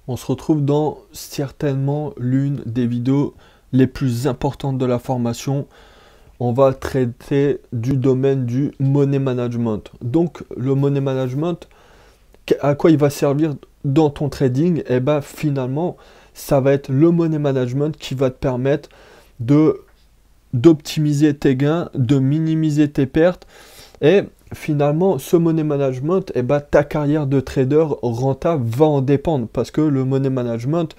On se retrouve dans certainement l'une des vidéos les plus importantes de la formation. On va traiter du domaine du money management. Donc le money management, à quoi il va servir dans ton trading? Et bien finalement, ça va être le money management qui va te permettre d'optimiser tes gains, de minimiser tes pertes. Et finalement, ce money management, et ben, ta carrière de trader rentable va en dépendre parce que le money management,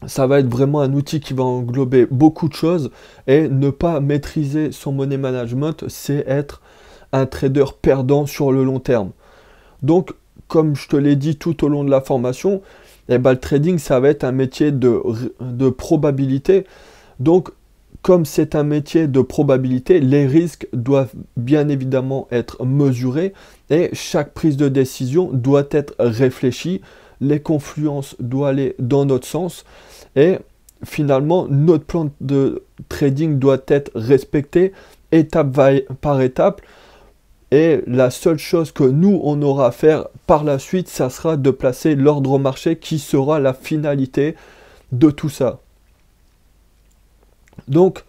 ça va être vraiment un outil qui va englober beaucoup de choses et ne pas maîtriser son money management, c'est être un trader perdant sur le long terme. Donc, comme je te l'ai dit tout au long de la formation, eh ben, le trading, ça va être un métier de probabilité. Donc, comme c'est un métier de probabilité, les risques doivent bien évidemment être mesurés et chaque prise de décision doit être réfléchie. Les confluences doivent aller dans notre sens et finalement, notre plan de trading doit être respecté étape par étape. Et la seule chose que nous, on aura à faire par la suite, ça sera de placer l'ordre au marché qui sera la finalité de tout ça. Donc,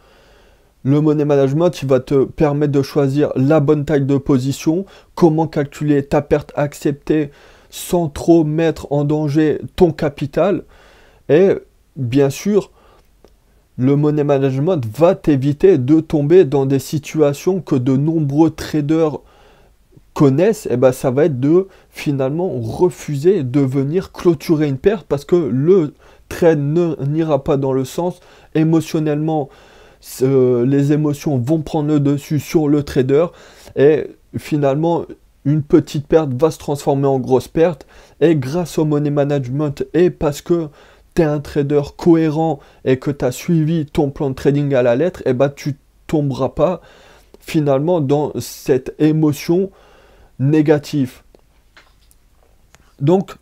le money management, il va te permettre de choisir la bonne taille de position, comment calculer ta perte acceptée sans trop mettre en danger ton capital. Et bien sûr, le money management va t'éviter de tomber dans des situations que de nombreux traders connaissent. Et ben, ça va être de finalement refuser de venir clôturer une perte parce que le trade n'ira pas dans le sens émotionnellement. Les émotions vont prendre le dessus sur le trader et finalement une petite perte va se transformer en grosse perte et grâce au money management et parce que tu es un trader cohérent et que tu as suivi ton plan de trading à la lettre, et bah tu tomberas pas finalement dans cette émotion négative. Donc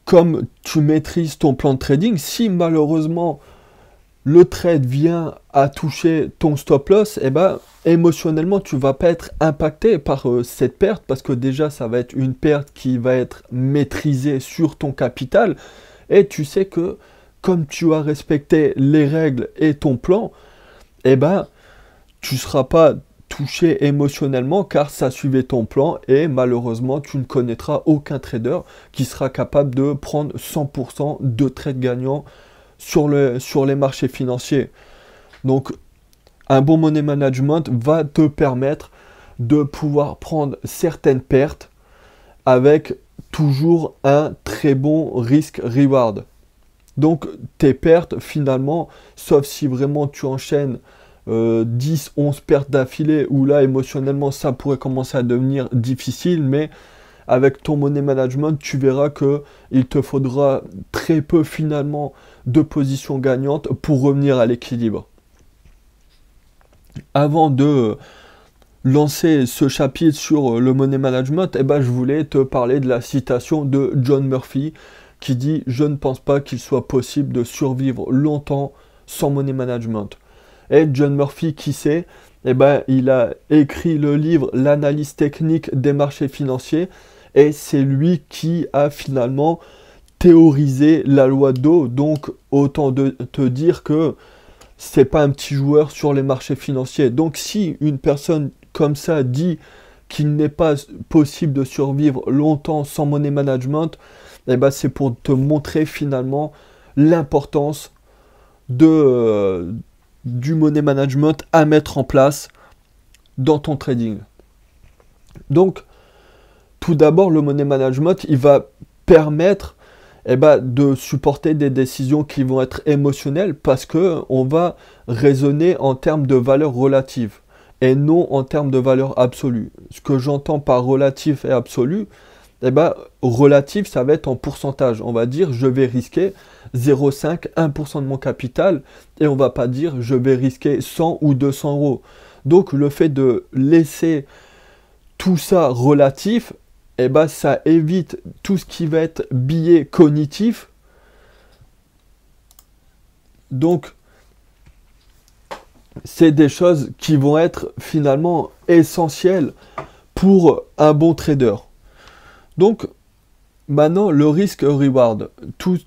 comme tu maîtrises ton plan de trading, si malheureusement le trade vient à toucher ton stop loss, et ben émotionnellement tu vas pas être impacté par cette perte parce que déjà ça va être une perte qui va être maîtrisée sur ton capital et tu sais que comme tu as respecté les règles et ton plan, et ben tu seras pas touché émotionnellement car ça suivait ton plan et malheureusement tu ne connaîtras aucun trader qui sera capable de prendre 100% de trades gagnants sur les marchés financiers. Donc, un bon money management va te permettre de pouvoir prendre certaines pertes avec toujours un très bon risque-reward. Donc, tes pertes, finalement, sauf si vraiment tu enchaînes 10, 11 pertes d'affilée, où là, émotionnellement, ça pourrait commencer à devenir difficile, mais avec ton money management, tu verras que il te faudra très peu finalement de positions gagnantes pour revenir à l'équilibre. Avant de lancer ce chapitre sur le money management, eh ben, je voulais te parler de la citation de John Murphy qui dit « Je ne pense pas qu'il soit possible de survivre longtemps sans money management ». Et John Murphy, qui c'est? Eh ben, il a écrit le livre L'analyse technique des marchés financiers. Et c'est lui qui a finalement théorisé la loi d'Ohm. Donc autant te dire que c'est pas un petit joueur sur les marchés financiers. Donc si une personne comme ça dit qu'il n'est pas possible de survivre longtemps sans money management, eh ben c'est pour te montrer finalement l'importance du money management à mettre en place dans ton trading. Donc tout d'abord, le money management, il va permettre de supporter des décisions qui vont être émotionnelles parce qu'on va raisonner en termes de valeur relative et non en termes de valeur absolue. Ce que j'entends par relatif et absolu, relatif, ça va être en pourcentage. On va dire, je vais risquer 0,5, 1% de mon capital et on va pas dire, je vais risquer 100 ou 200 euros. Donc, le fait de laisser tout ça relatif, ça évite tout ce qui va être biais cognitif. Donc, c'est des choses qui vont être finalement essentielles pour un bon trader. Donc, maintenant, le risque-reward, tout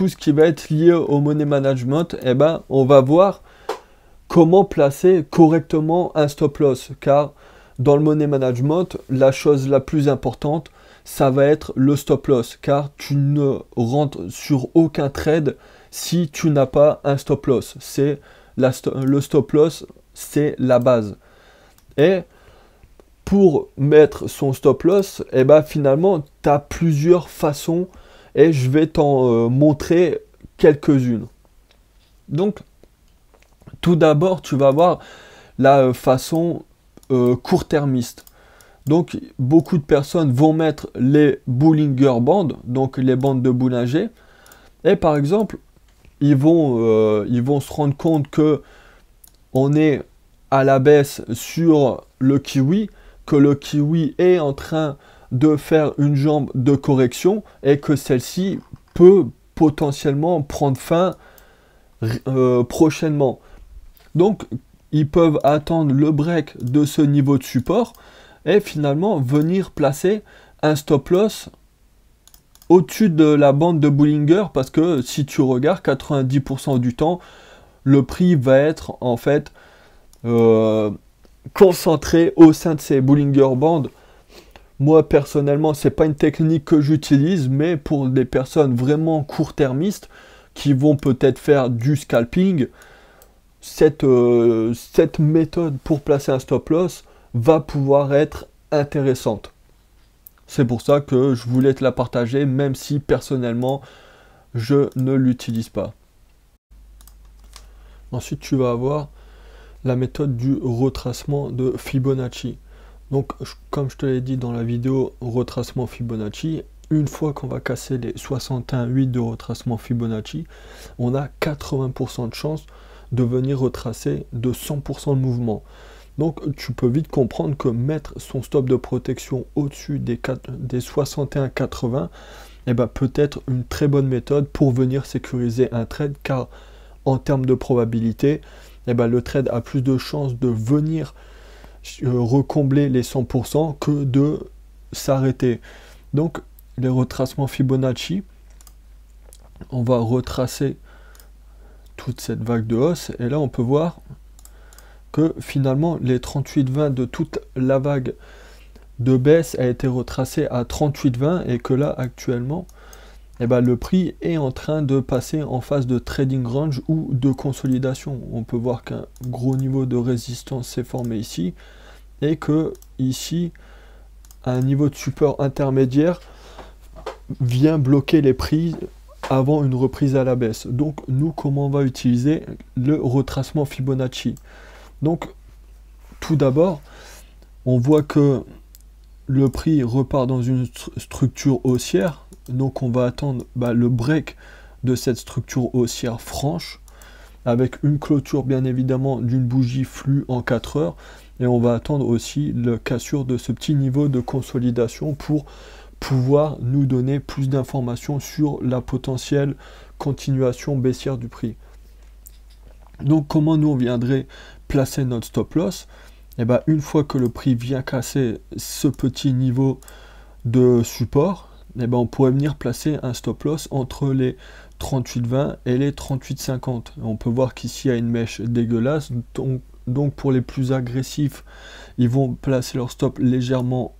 ce qui va être lié au money management, eh ben, on va voir comment placer correctement un stop loss. Car dans le money management, la chose la plus importante, ça va être le stop loss. Car tu ne rentres sur aucun trade si tu n'as pas un stop loss. Le stop loss, c'est la base. Et pour mettre son stop loss, eh ben, finalement, tu as plusieurs façons et je vais t'en montrer quelques-unes. Donc, tout d'abord, tu vas voir la façon court-termiste. Donc, beaucoup de personnes vont mettre les Bollinger Bands, donc les bandes de Bollinger, et par exemple, ils vont se rendre compte que on est à la baisse sur le kiwi, que le kiwi est en train de faire une jambe de correction et que celle-ci peut potentiellement prendre fin prochainement. Donc, ils peuvent attendre le break de ce niveau de support et finalement venir placer un stop loss au-dessus de la bande de Bollinger, parce que si tu regardes 90% du temps, le prix va être en fait concentré au sein de ces Bollinger Bands. Moi personnellement, c'est pas une technique que j'utilise, mais pour des personnes vraiment court-termistes qui vont peut-être faire du scalping, cette méthode pour placer un stop loss va pouvoir être intéressante. C'est pour ça que je voulais te la partager, même si personnellement je ne l'utilise pas. Ensuite, tu vas avoir la méthode du retracement de Fibonacci. Donc, comme je te l'ai dit dans la vidéo retracement Fibonacci, une fois qu'on va casser les 61,8 de retracement Fibonacci, on a 80% de chance de venir retracer de 100% le mouvement. Donc, tu peux vite comprendre que mettre son stop de protection au-dessus des 61,80, eh ben, peut être une très bonne méthode pour venir sécuriser un trade, car en termes de probabilité, eh ben, le trade a plus de chances de venir recombler les 100% que de s'arrêter. Donc, les retracements Fibonacci, on va retracer toute cette vague de hausse, et là on peut voir que finalement les 38,20 de toute la vague de baisse a été retracé à 38,20 et que là actuellement eh ben, le prix est en train de passer en phase de trading range ou de consolidation. On peut voir qu'un gros niveau de résistance s'est formé ici et que ici un niveau de support intermédiaire vient bloquer les prix avant une reprise à la baisse. Donc nous, comment on va utiliser le retracement Fibonacci? Donc tout d'abord, on voit que le prix repart dans une structure haussière, donc on va attendre le break de cette structure haussière franche, avec une clôture bien évidemment d'une bougie flux en 4 heures, et on va attendre aussi la cassure de ce petit niveau de consolidation pour pouvoir nous donner plus d'informations sur la potentielle continuation baissière du prix. Donc comment nous on viendrait placer notre stop loss? Et ben, une fois que le prix vient casser ce petit niveau de support, et ben, on pourrait venir placer un stop loss entre les 38,20 et les 38,50. On peut voir qu'ici il y a une mèche dégueulasse, donc pour les plus agressifs, ils vont placer leur stop légèrement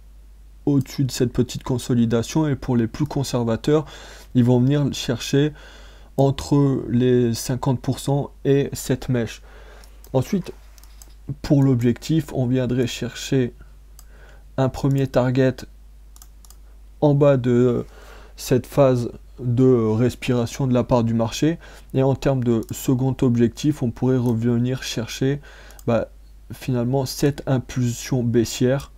au-dessus de cette petite consolidation, et pour les plus conservateurs, ils vont venir chercher entre les 50% et cette mèche. Ensuite, pour l'objectif, on viendrait chercher un premier target en bas de cette phase de respiration de la part du marché, et en termes de second objectif, on pourrait revenir chercher finalement cette impulsion baissière,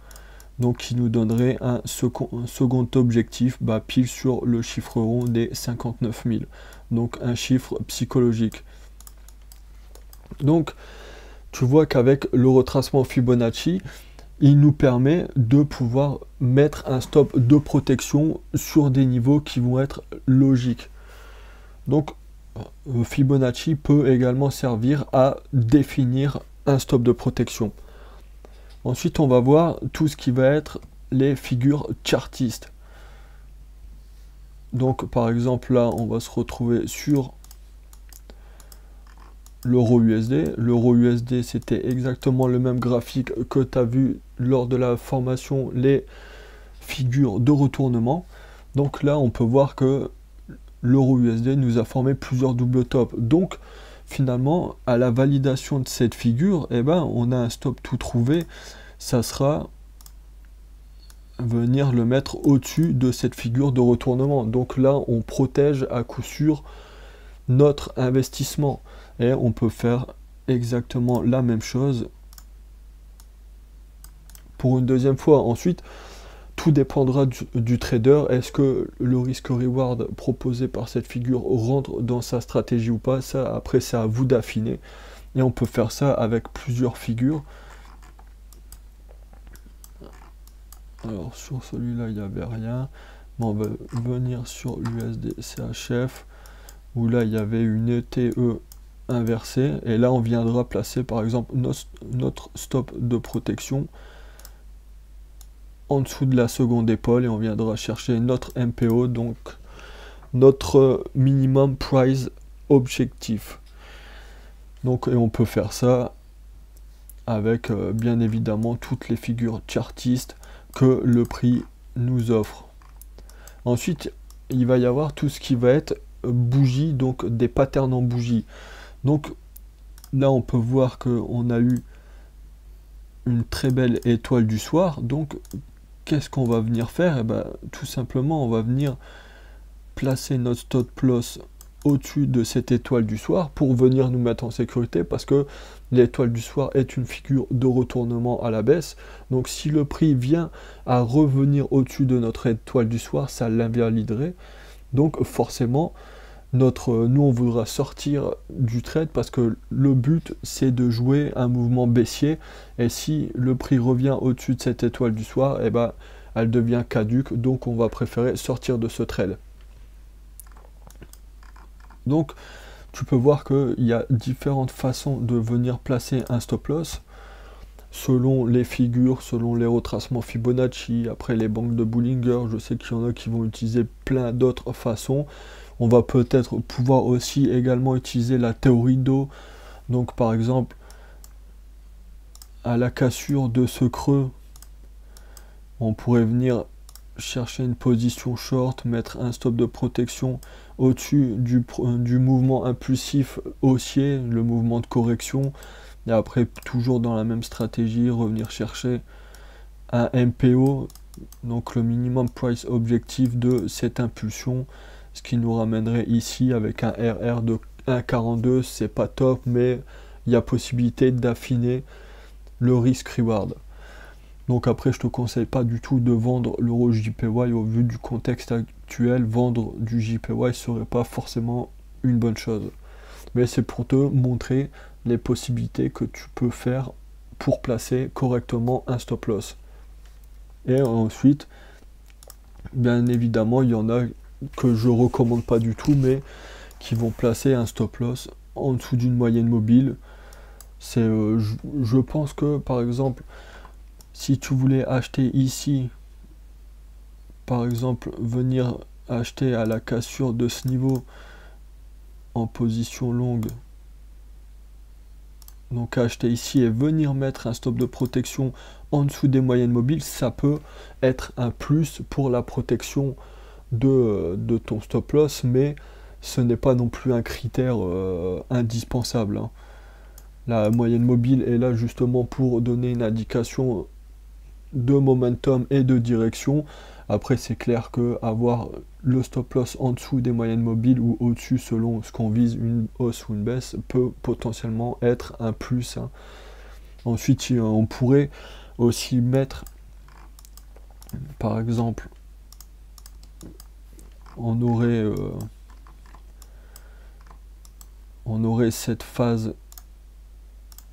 donc qui nous donnerait un second objectif pile sur le chiffre rond des 59 000, donc un chiffre psychologique. Donc tu vois qu'avec le retracement Fibonacci, il nous permet de pouvoir mettre un stop de protection sur des niveaux qui vont être logiques. Donc Fibonacci peut également servir à définir un stop de protection. Ensuite, on va voir tout ce qui va être les figures chartistes. Donc par exemple là on va se retrouver sur l'euro USD. L'euro USD c'était exactement le même graphique que tu as vu lors de la formation, les figures de retournement. Donc là on peut voir que l'euro USD nous a formé plusieurs double tops. Donc finalement à la validation de cette figure, eh ben, on a un stop tout trouvé. Ça sera venir le mettre au-dessus de cette figure de retournement. Donc là on protège à coup sûr notre investissement. Et on peut faire exactement la même chose pour une deuxième fois. Ensuite, tout dépendra du trader. Est-ce que le risque-reward proposé par cette figure rentre dans sa stratégie ou pas? Ça, après, c'est à vous d'affiner. Et on peut faire ça avec plusieurs figures. Alors, sur celui-là, il n'y avait rien. Mais on va venir sur l'USD CHF, où là, il y avait une ETE inversée. Et là, on viendra placer, par exemple, notre stop de protection en dessous de la seconde épaule et on viendra chercher notre MPO, donc notre minimum price objectif. Donc et on peut faire ça avec bien évidemment toutes les figures chartistes que le prix nous offre. Ensuite il va y avoir tout ce qui va être bougie, donc des patterns en bougie. Donc là on peut voir que on a eu une très belle étoile du soir. Donc qu'est-ce qu'on va venir faire? Eh ben, tout simplement, on va venir placer notre stop loss au-dessus de cette étoile du soir pour venir nous mettre en sécurité, parce que l'étoile du soir est une figure de retournement à la baisse. Donc si le prix vient à revenir au-dessus de notre étoile du soir, ça l'invaliderait. Donc forcément, nous on voudra sortir du trade parce que le but c'est de jouer un mouvement baissier, et si le prix revient au-dessus de cette étoile du soir, et ben elle devient caduque, donc on va préférer sortir de ce trade. Donc tu peux voir qu'il y a différentes façons de venir placer un stop loss selon les figures, selon les retracements Fibonacci, après les banques de Bollinger. Je sais qu'il y en a qui vont utiliser plein d'autres façons. On va peut-être pouvoir aussi également utiliser la théorie d'eau. Donc par exemple, à la cassure de ce creux, on pourrait venir chercher une position short, mettre un stop de protection au-dessus du mouvement impulsif haussier, le mouvement de correction. Et après, toujours dans la même stratégie, revenir chercher un MPO, donc le minimum price objectif de cette impulsion, ce qui nous ramènerait ici avec un RR de 1,42. C'est pas top, mais il y a possibilité d'affiner le risque reward. Donc après, je te conseille pas du tout de vendre l'euro JPY. Au vu du contexte actuel, vendre du JPY serait pas forcément une bonne chose. Mais c'est pour te montrer les possibilités que tu peux faire pour placer correctement un stop loss. Et ensuite, bien évidemment, il y en a que je recommande pas du tout, mais qui vont placer un stop loss en dessous d'une moyenne mobile. C'est, je pense que par exemple, si tu voulais acheter ici, par exemple, venir acheter à la cassure de ce niveau en position longue, donc acheter ici et venir mettre un stop de protection en dessous des moyennes mobiles, ça peut être un plus pour la protection de ton stop loss, mais ce n'est pas non plus un critère indispensable, hein. La moyenne mobile est là justement pour donner une indication de momentum et de direction. Après, c'est clair que avoir le stop loss en dessous des moyennes mobiles ou au-dessus selon ce qu'on vise, une hausse ou une baisse, peut potentiellement être un plus, hein. Ensuite, on pourrait aussi mettre, par exemple, on aurait cette phase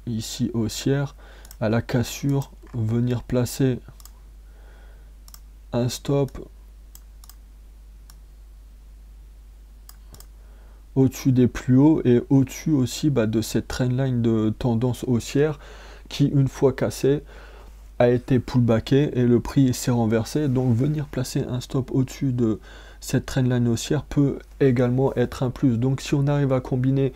ici haussière, à la cassure, venir placer un stop au-dessus des plus hauts et au-dessus aussi de cette trendline de tendance haussière qui, une fois cassée, a été pullbacké et le prix s'est renversé. Donc venir placer un stop au-dessus de cette trendline haussière peut également être un plus. Donc si on arrive à combiner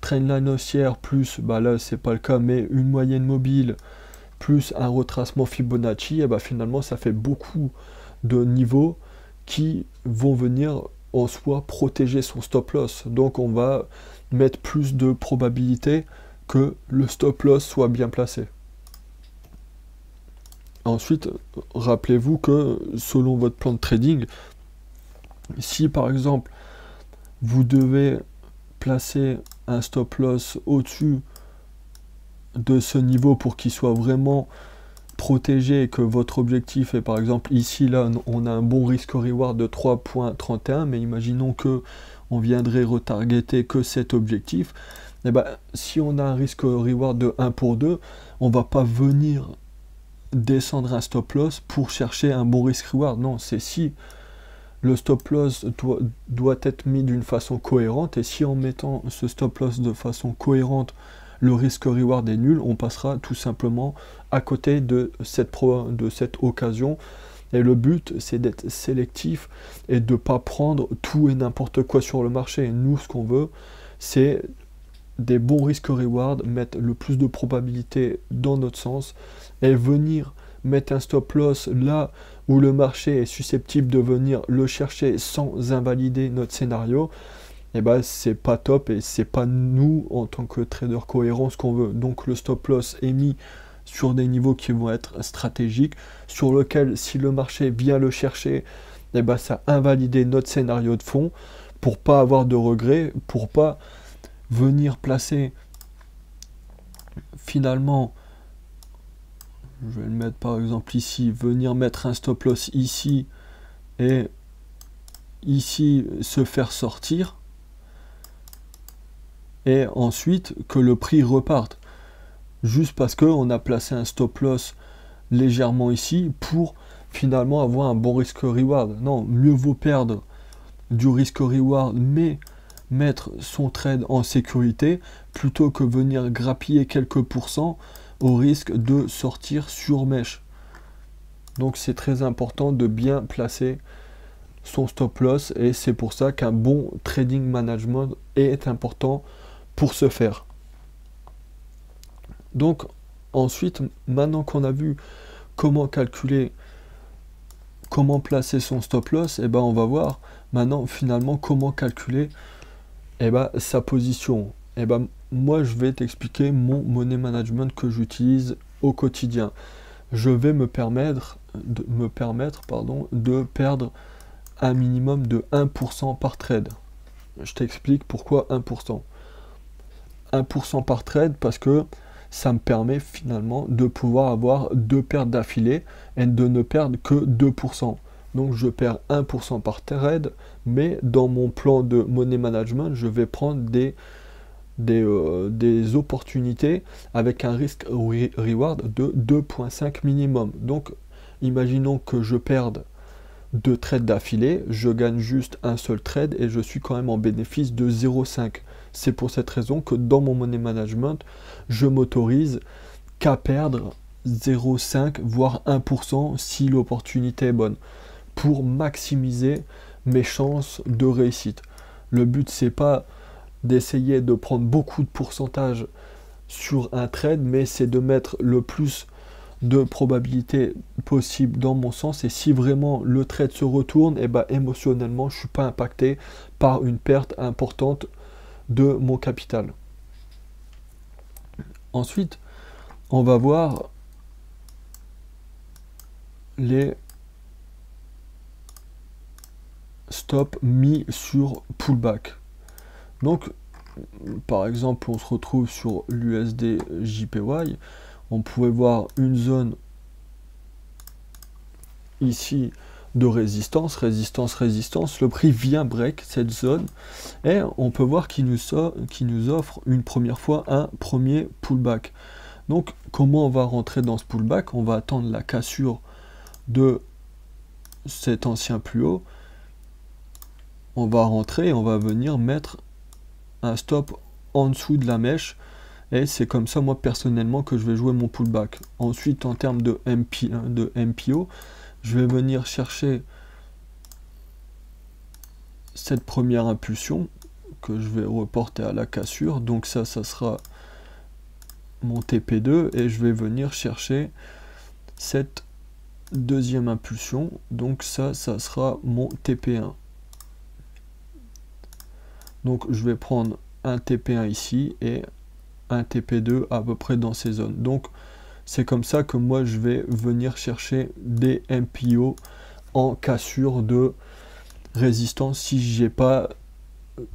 trendline haussière plus, bah là c'est pas le cas, mais une moyenne mobile plus un retracement Fibonacci, et bah finalement ça fait beaucoup de niveaux qui vont venir en soi protéger son stop loss. Donc on va mettre plus de probabilité que le stop loss soit bien placé. Ensuite, rappelez-vous que selon votre plan de trading, si par exemple vous devez placer un stop loss au-dessus de ce niveau pour qu'il soit vraiment protégé et que votre objectif est par exemple ici là on a un bon risque reward de 3.31, mais imaginons que on viendrait retargeter que cet objectif, et ben si on a un risque reward de 1 pour 2, on va pas venir descendre un stop loss pour chercher un bon risque reward. Non, c'est si le stop loss doit être mis d'une façon cohérente, et si en mettant ce stop loss de façon cohérente le risque reward est nul, on passera tout simplement à côté de cette occasion. Et le but c'est d'être sélectif et de ne pas prendre tout et n'importe quoi sur le marché. Nous ce qu'on veut c'est des bons risques reward, mettre le plus de probabilité dans notre sens et venir mettre un stop loss là où le marché est susceptible de venir le chercher sans invalider notre scénario. Et bah c'est pas top et c'est pas nous en tant que trader cohérent ce qu'on veut. Donc le stop loss est mis sur des niveaux qui vont être stratégiques, sur lequel si le marché vient le chercher, et bah ça invalider notre scénario de fond pour pas avoir de regrets, pour pas venir placer finalement, je vais le mettre par exemple ici, venir mettre un stop loss ici et ici se faire sortir et ensuite que le prix reparte juste parce qu'on a placé un stop loss légèrement ici pour finalement avoir un bon risque reward. Non, mieux vaut perdre du risque reward mais mettre son trade en sécurité plutôt que venir grappiller quelques pourcents au risque de sortir sur mèche. Donc c'est très important de bien placer son stop loss et c'est pour ça qu'un bon trading management est important pour ce faire. Donc ensuite, maintenant qu'on a vu comment calculer, comment placer son stop loss, et ben on va voir maintenant finalement comment calculer sa position. Et ben moi je vais t'expliquer mon money management que j'utilise au quotidien. Je vais me permettre de perdre un minimum de 1% par trade. Je t'explique pourquoi 1%. 1% par trade parce que ça me permet finalement de pouvoir avoir 2 pertes d'affilée et de ne perdre que 2%. Donc je perds 1% par trade, mais dans mon plan de money management, je vais prendre des opportunités avec un risque reward de 2.5 minimum. Donc imaginons que je perde 2 trades d'affilée, je gagne juste un seul trade et je suis quand même en bénéfice de 0,5. C'est pour cette raison que dans mon money management, je m'autorise qu'à perdre 0,5 voire 1% si l'opportunité est bonne, pour maximiser mes chances de réussite. Le but c'est pas d'essayer de prendre beaucoup de pourcentage sur un trade, mais c'est de mettre le plus de probabilité possible dans mon sens, et si vraiment le trade se retourne, et émotionnellement je suis pas impacté par une perte importante de mon capital. Ensuite on va voir les stops mis sur pullback. Donc par exemple on se retrouve sur l'USD JPY, on pouvait voir une zone ici de résistance, résistance, le prix vient break cette zone et on peut voir qu'il nous offre une première fois un premier pullback. Donc comment on va rentrer dans ce pullback? On va attendre la cassure de cet ancien plus haut, on va rentrer et on va venir mettre un stop en dessous de la mèche Et c'est comme ça, moi, personnellement, que je vais jouer mon pullback. Ensuite, en termes de MPO, je vais venir chercher cette première impulsion que je vais reporter à la cassure. Donc ça sera mon TP2 et je vais venir chercher cette deuxième impulsion. Donc ça sera mon TP1. Donc je vais prendre un TP1 ici et un TP2 à peu près dans ces zones. Donc c'est comme ça que moi je vais venir chercher des MPO en cassure de résistance si j'ai pas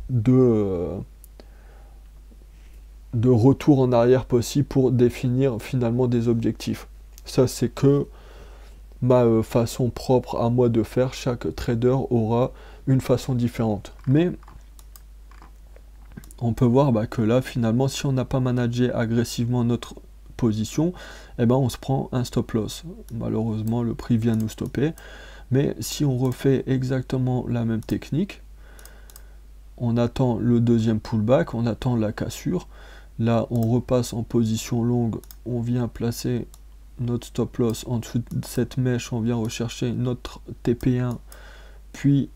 de retour en arrière possible pour définir finalement des objectifs. Ça c'est que ma façon propre à moi de faire. Chaque trader aura une façon différente. Mais on peut voir que là finalement si on n'a pas managé agressivement notre position, eh ben on se prend un stop loss. Malheureusement le prix vient nous stopper. Mais si on refait exactement la même technique, on attend le deuxième pullback, on attend la cassure. Là, on repasse en position longue, on vient placer notre stop loss en dessous de cette mèche, on vient rechercher notre TP1, puis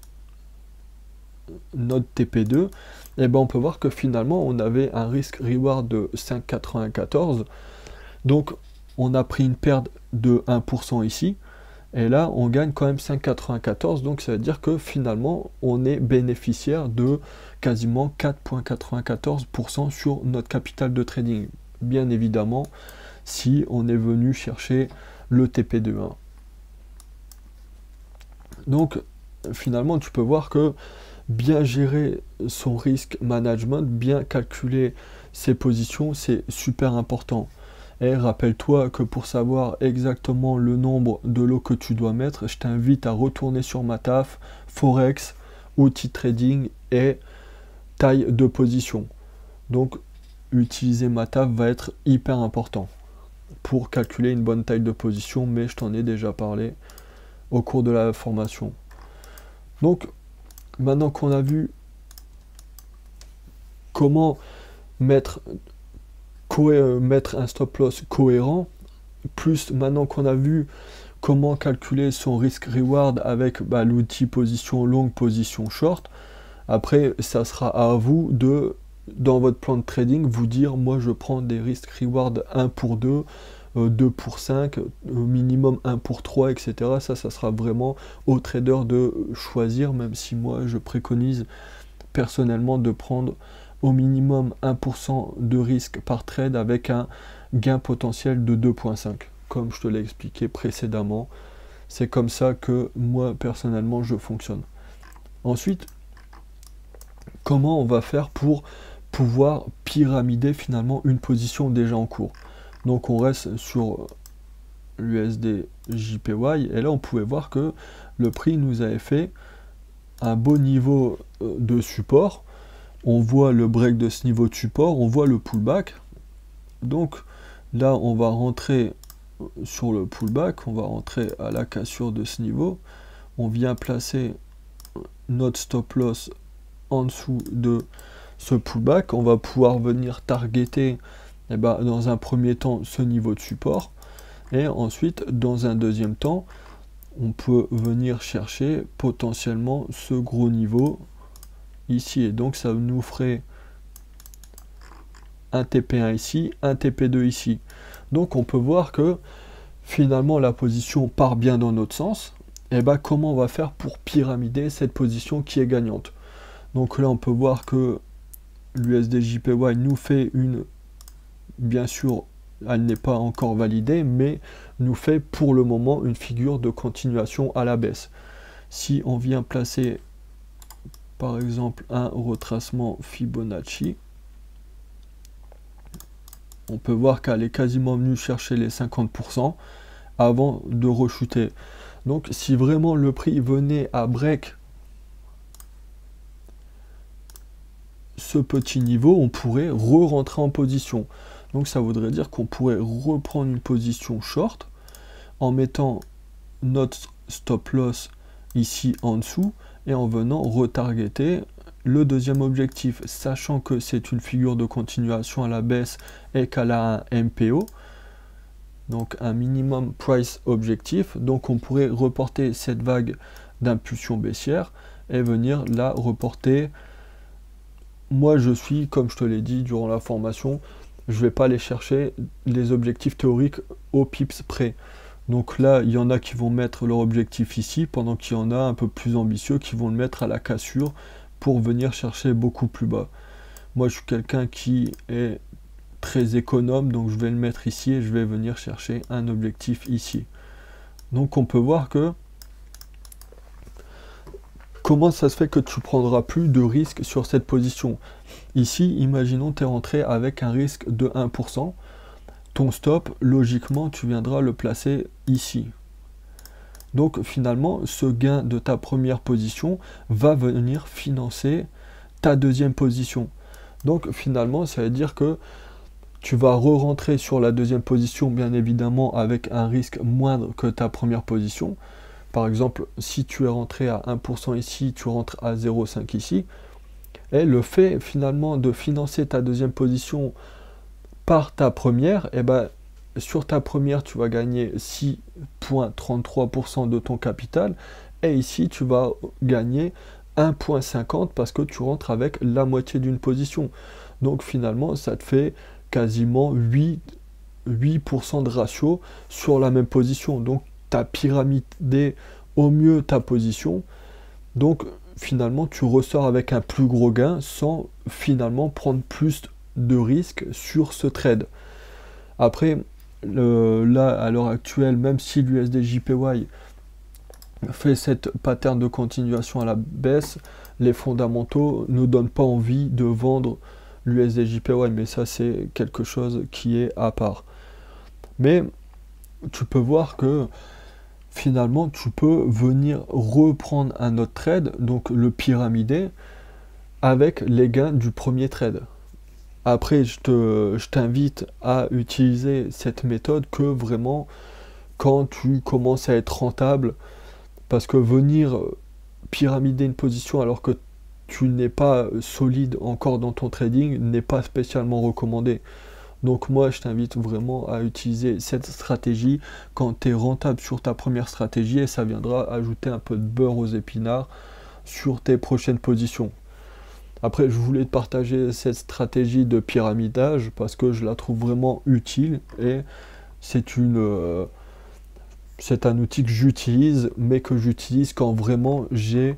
notre TP2. Et ben on peut voir que finalement, on avait un risque reward de 5,94. Donc, on a pris une perte de 1% ici. Et là, on gagne quand même 5,94, donc ça veut dire que finalement, on est bénéficiaire de quasiment 4,94% sur notre capital de trading. Bien évidemment, si on est venu chercher le TP2. Donc, finalement, tu peux voir que bien gérer son risque management, bien calculer ses positions, c'est super important. Et rappelle-toi que pour savoir exactement le nombre de lots que tu dois mettre, je t'invite à retourner sur Mataf, Forex, outils trading et taille de position. Donc, utiliser Mataf va être hyper important pour calculer une bonne taille de position, mais je t'en ai déjà parlé au cours de la formation. Donc, maintenant qu'on a vu comment mettre un stop loss cohérent, plus maintenant qu'on a vu comment calculer son risque reward avec l'outil position longue, position short, après ça sera à vous de, dans votre plan de trading, vous dire moi je prends des risques reward 1 pour 2, 2 pour 5, minimum 1 pour 3, etc. Ça sera vraiment au trader de choisir, même si moi je préconise personnellement de prendre au minimum 1% de risque par trade avec un gain potentiel de 2,5. Comme je te l'ai expliqué précédemment, c'est comme ça que moi personnellement je fonctionne. Ensuite, comment on va faire pour pouvoir pyramider finalement une position déjà en cours? Donc on reste sur l'USD JPY et là on pouvait voir que le prix nous avait fait un beau niveau de support. On voit le break de ce niveau de support, on voit le pullback. Donc là, on va rentrer sur le pullback, on va rentrer à la cassure de ce niveau. On vient placer notre stop loss en dessous de ce pullback. On va pouvoir venir targeter dans un premier temps ce niveau de support. Et ensuite, dans un deuxième temps, on peut venir chercher potentiellement ce gros niveau ici, et donc ça nous ferait un TP1 ici, un TP2 ici. Donc on peut voir que finalement la position part bien dans notre sens. Et comment on va faire pour pyramider cette position qui est gagnante? Donc là on peut voir que l'USD-JPY nous fait une, bien sûr elle n'est pas encore validée, mais nous fait pour le moment une figure de continuation à la baisse. Si on vient placer par exemple un retracement Fibonacci, on peut voir qu'elle est quasiment venue chercher les 50% avant de rechuter. Donc si vraiment le prix venait à break ce petit niveau, on pourrait re-rentrer en position. Donc ça voudrait dire qu'on pourrait reprendre une position short en mettant notre stop loss ici en dessous et en venant retargeter le deuxième objectif, sachant que c'est une figure de continuation à la baisse et qu'elle a un MPO, donc un minimum price objectif, donc on pourrait reporter cette vague d'impulsion baissière et venir la reporter. Moi je suis, comme je te l'ai dit durant la formation, je vais pas aller chercher les objectifs théoriques au pips près. Donc là, il y en a qui vont mettre leur objectif ici, pendant qu'il y en a un peu plus ambitieux qui vont le mettre à la cassure pour venir chercher beaucoup plus bas. Moi je suis quelqu'un qui est très économe, donc je vais le mettre ici et je vais venir chercher un objectif ici. Donc on peut voir que comment ça se fait que tu prendras plus de risque sur cette position. Ici, imaginons tu es rentré avec un risque de 1%, ton stop, logiquement, tu viendras le placer ici. Donc finalement, ce gain de ta première position va venir financer ta deuxième position. Donc finalement, ça veut dire que tu vas re-rentrer sur la deuxième position, bien évidemment, avec un risque moindre que ta première position. Par exemple, si tu es rentré à 1% ici, tu rentres à 0,5 ici. Et le fait, finalement, de financer ta deuxième position par ta première, et ben, sur ta première, tu vas gagner 6,33% de ton capital. Et ici, tu vas gagner 1,50 parce que tu rentres avec la moitié d'une position. Donc finalement, ça te fait quasiment 8% de ratio sur la même position. Donc, tu as pyramidé au mieux ta position. Donc, finalement, tu ressors avec un plus gros gain sans finalement prendre plus de risques sur ce trade. Après, là, à l'heure actuelle, même si l'USD-JPY fait cette pattern de continuation à la baisse, les fondamentaux ne donnent pas envie de vendre l'USD-JPY, mais ça c'est quelque chose qui est à part. Mais tu peux voir que finalement tu peux venir reprendre un autre trade, donc le pyramider, avec les gains du premier trade. Après, je t'invite à utiliser cette méthode que vraiment quand tu commences à être rentable, parce que venir pyramider une position alors que tu n'es pas solide encore dans ton trading n'est pas spécialement recommandé. Donc moi, je t'invite vraiment à utiliser cette stratégie quand tu es rentable sur ta première stratégie et ça viendra ajouter un peu de beurre aux épinards sur tes prochaines positions. Après, je voulais te partager cette stratégie de pyramidage parce que je la trouve vraiment utile et c'est un outil que j'utilise, mais que j'utilise quand vraiment j'ai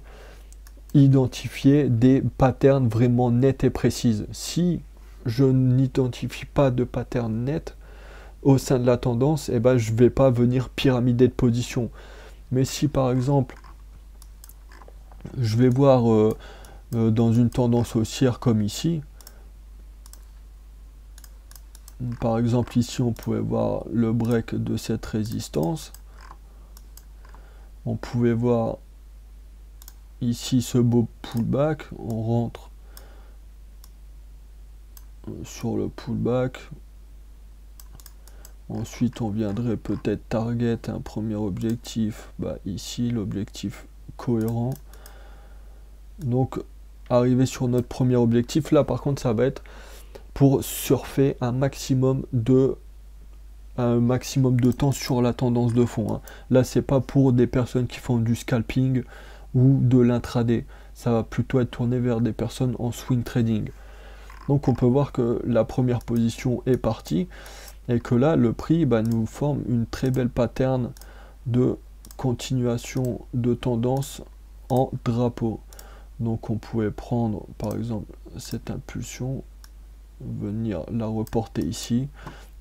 identifié des patterns vraiment nets et précises. Si je n'identifie pas de pattern net au sein de la tendance, eh ben, je ne vais pas venir pyramider de position. Mais si par exemple, je vais voir dans une tendance haussière comme ici, par exemple ici on pouvait voir le break de cette résistance, on pouvait voir ici ce beau pullback, on rentre sur le pullback, ensuite on viendrait peut-être target un premier objectif, ici l'objectif cohérent, donc arriver sur notre premier objectif, là par contre ça va être pour surfer un maximum de temps sur la tendance de fond, hein. Là c'est pas pour des personnes qui font du scalping ou de l'intraday, ça va plutôt être tourné vers des personnes en swing trading. Donc on peut voir que la première position est partie et que là le prix nous forme une très belle pattern de continuation de tendance en drapeau. Donc on pouvait prendre par exemple cette impulsion, venir la reporter ici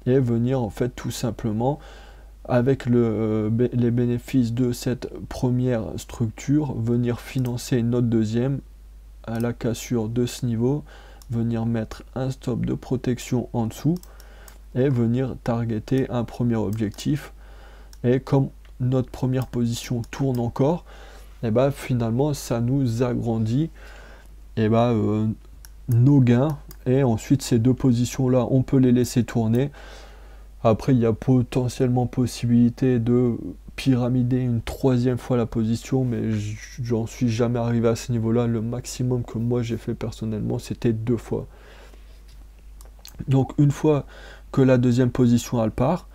et venir en fait tout simplement avec les bénéfices de cette première structure venir financer notre deuxième à la cassure de ce niveau, venir mettre un stop de protection en dessous et venir targeter un premier objectif. Et comme notre première position tourne encore, et finalement ça nous agrandit nos gains, et ensuite ces deux positions là on peut les laisser tourner. Après il y a potentiellement possibilité de pyramider une troisième fois la position, mais j'en suis jamais arrivé à ce niveau-là. Le maximum que moi j'ai fait personnellement, c'était 2 fois. Donc une fois que la deuxième position elle part,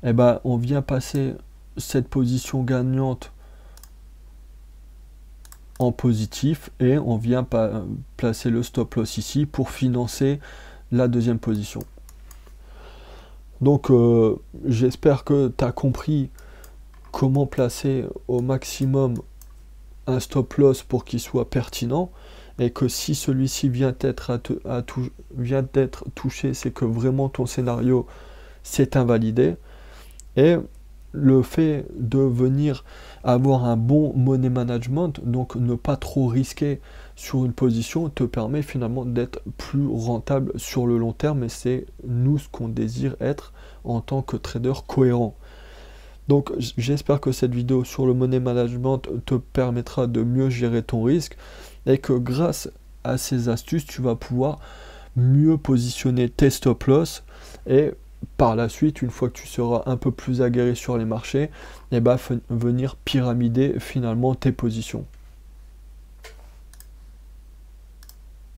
eh ben, on vient passer cette position gagnante en positif et on vient placer le stop loss ici pour financer la deuxième position. Donc j'espère que tu as compris comment placer au maximum un stop loss pour qu'il soit pertinent, et que si celui-ci vient d'être touché, c'est que vraiment ton scénario s'est invalidé. Et le fait de venir avoir un bon money management, donc ne pas trop risquer sur une position, te permet finalement d'être plus rentable sur le long terme, et c'est nous ce qu'on désire être en tant que trader cohérent. Donc j'espère que cette vidéo sur le money management te permettra de mieux gérer ton risque, et que grâce à ces astuces, tu vas pouvoir mieux positionner tes stop loss, et par la suite, une fois que tu seras un peu plus aguerri sur les marchés, et venir pyramider finalement tes positions.